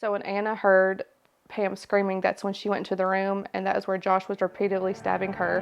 So when Anna heard Pam screaming, that's when she went into the room, and that is where Josh was repeatedly stabbing her.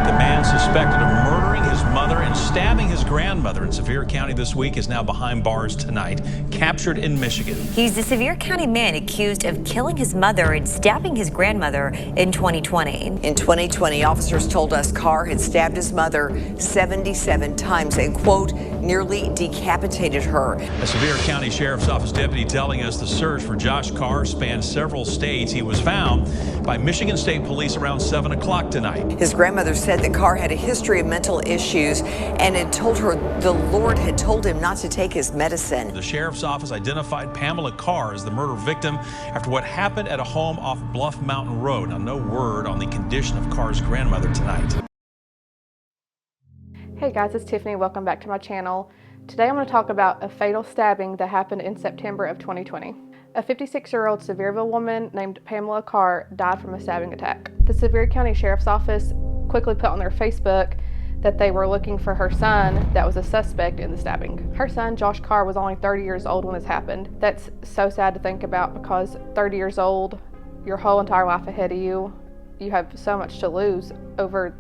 The man suspected of murdering his mother and stabbing his grandmother in Sevier County this week is now behind bars tonight, captured in Michigan. He's the Sevier County man accused of killing his mother and stabbing his grandmother in 2020. In 2020, officers told us Carr had stabbed his mother 77 times and, quote, nearly decapitated her. A Sevier County Sheriff's Office deputy telling us the search for Josh Carr spanned several states. He was found by Michigan State Police around 7 o'clock tonight. His grandmother said that Carr had a history of mental issues and had told her the Lord had told him not to take his medicine. The sheriff's office identified Pamela Carr as the murder victim after what happened at a home off Bluff Mountain Road. Now, no word on the condition of Carr's grandmother tonight. Hey guys, it's Tiffany. Welcome back to my channel. Today I'm going to talk about a fatal stabbing that happened in September of 2020. A 56-year-old Sevierville woman named Pamela Carr died from a stabbing attack. The Sevier County Sheriff's Office quickly put on their Facebook that they were looking for her son that was a suspect in the stabbing. Her son, Josh Carr, was only 30 years old when this happened. That's so sad to think about because 30 years old, your whole entire life ahead of you, you have so much to lose over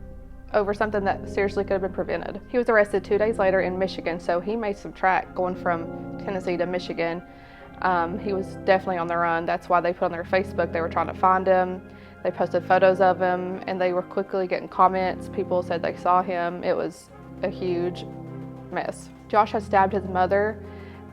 something that seriously could have been prevented. He was arrested 2 days later in Michigan, so he made some track going from Tennessee to Michigan. He was definitely on the run. That's why they put on their Facebook they were trying to find him. They posted photos of him, and they were quickly getting comments. People said they saw him. It was a huge mess. Josh had stabbed his mother,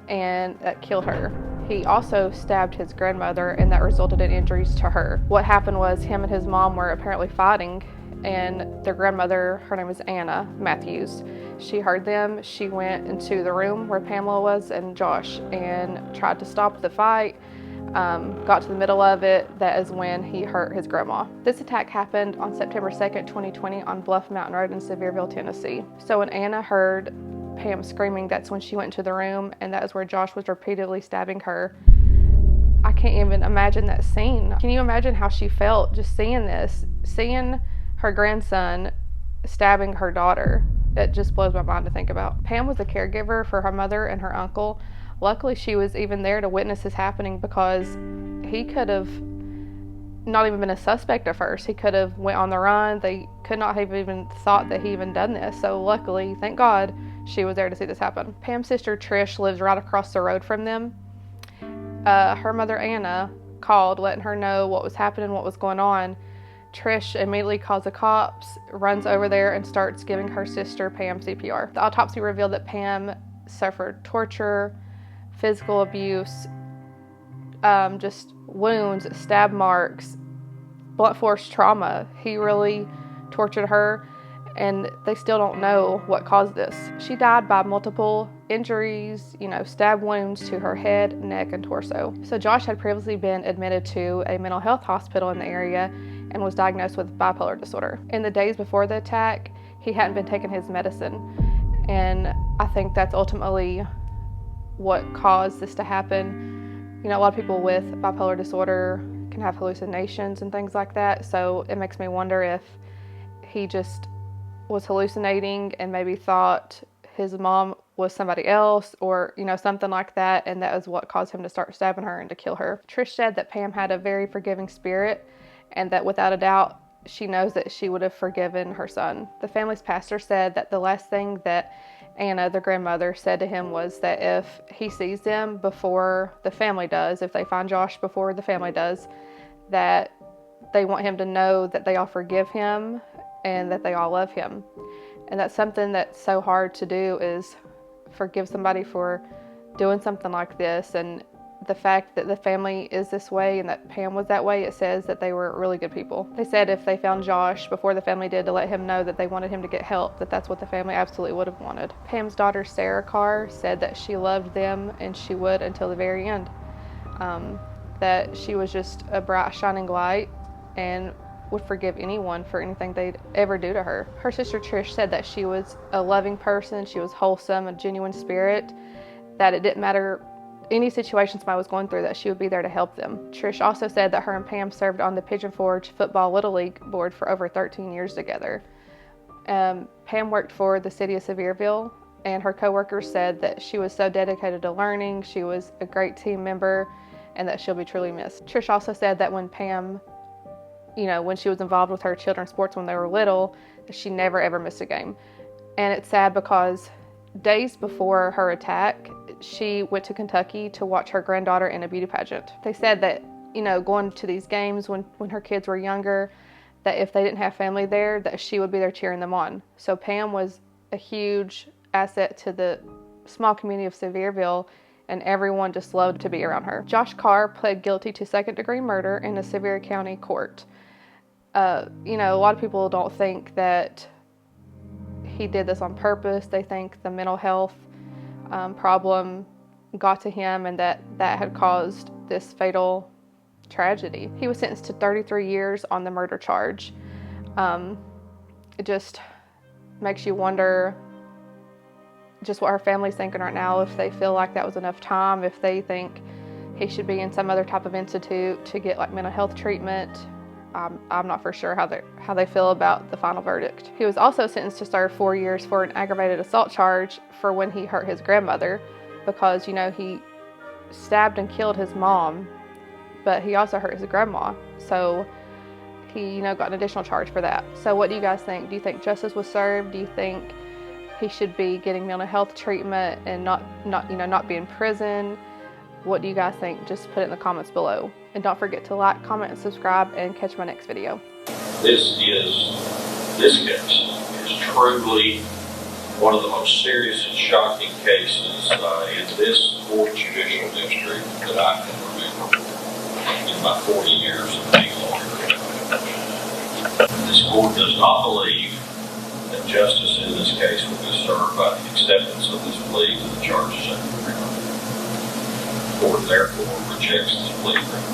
and that killed her. He also stabbed his grandmother, and that resulted in injuries to her. What happened was him and his mom were apparently fighting, and their grandmother, her name is Anna Matthews, she heard them. She went into the room where Pamela was and Josh and tried to stop the fight. Got to the middle of it. That is when he hurt his grandma. This attack happened on September 2nd, 2020 on Bluff Mountain Road in Sevierville, Tennessee. So when Anna heard Pam screaming, that's when she went into the room, and that is where Josh was repeatedly stabbing her. I can't even imagine that scene. Can you imagine how she felt just seeing this, seeing her grandson stabbing her daughter? It just blows my mind to think about. Pam was a caregiver for her mother and her uncle. Luckily, she was even there to witness this happening because he could have not even been a suspect at first. He could have went on the run. They could not have even thought that he even done this. So luckily, thank God, she was there to see this happen. Pam's sister Trish lives right across the road from them. Her mother Anna called, letting her know what was happening, what was going on. Trish immediately calls the cops, runs over there, and starts giving her sister Pam CPR. The autopsy revealed that Pam suffered torture, physical abuse, just wounds, stab marks, blunt force trauma. He really tortured her, and they still don't know what caused this. She died by multiple injuries, stab wounds to her head, neck, and torso. So Josh had previously been admitted to a mental health hospital in the area and was diagnosed with bipolar disorder. In the days before the attack, he hadn't been taking his medicine, and I think that's ultimately what caused this to happen. A lot of people with bipolar disorder can have hallucinations and things like that, so it makes me wonder if he just was hallucinating and maybe thought his mom was somebody else or, something like that, and that was what caused him to start stabbing her and to kill her. Trish said that Pam had a very forgiving spirit and that without a doubt, she knows that she would have forgiven her son. The family's pastor said that the last thing that Anna, the grandmother, said to him was that if he sees them before the family does, if they find Josh before the family does, that they want him to know that they all forgive him and that they all love him. And that's something that's so hard to do, is forgive somebody for doing something like this. And the fact that the family is this way and that Pam was that way, it says that they were really good people. They said if they found Josh before the family did, to let him know that they wanted him to get help, that's what the family absolutely would have wanted. Pam's daughter, Sarah Carr, said that she loved them and she would until the very end. That she was just a bright, shining light and would forgive anyone for anything they'd ever do to her. Her sister Trish said that she was a loving person, she was wholesome, a genuine spirit, that it didn't matter any situation somebody was going through, that she would be there to help them. Trish also said that her and Pam served on the Pigeon Forge Football Little League board for over 13 years together. Pam worked for the city of Sevierville and her coworkers said that she was so dedicated to learning, she was a great team member, and that she'll be truly missed. Trish also said that when Pam, when she was involved with her children's sports when they were little, she never ever missed a game. And it's sad because days before her attack, she went to Kentucky to watch her granddaughter in a beauty pageant. They said that, going to these games when her kids were younger, that if they didn't have family there, that she would be there cheering them on. So Pam was a huge asset to the small community of Sevierville, and everyone just loved to be around her. Josh Carr pled guilty to second-degree murder in a Sevier County court. A lot of people don't think that he did this on purpose. They think the mental health problem got to him and that had caused this fatal tragedy. He was sentenced to 33 years on the murder charge. It just makes you wonder just what her family's thinking right now, if they feel like that was enough time, if they think he should be in some other type of institute to get like mental health treatment. I'm not for sure how they feel about the final verdict. He was also sentenced to serve 4 years for an aggravated assault charge for when he hurt his grandmother, because he stabbed and killed his mom, but he also hurt his grandma. So he got an additional charge for that. So what do you guys think? Do you think justice was served? Do you think he should be getting mental health treatment and not be in prison? What do you guys think? Just put it in the comments below. And don't forget to like, comment, and subscribe, and catch my next video. This case is truly one of the most serious and shocking cases in this fourth judicial district that I can remember in my 40 years of being a lawyer. This court does not believe that justice in this case will be served by the acceptance of this plea to the charges under the agreement. The court therefore rejects this plea agreement.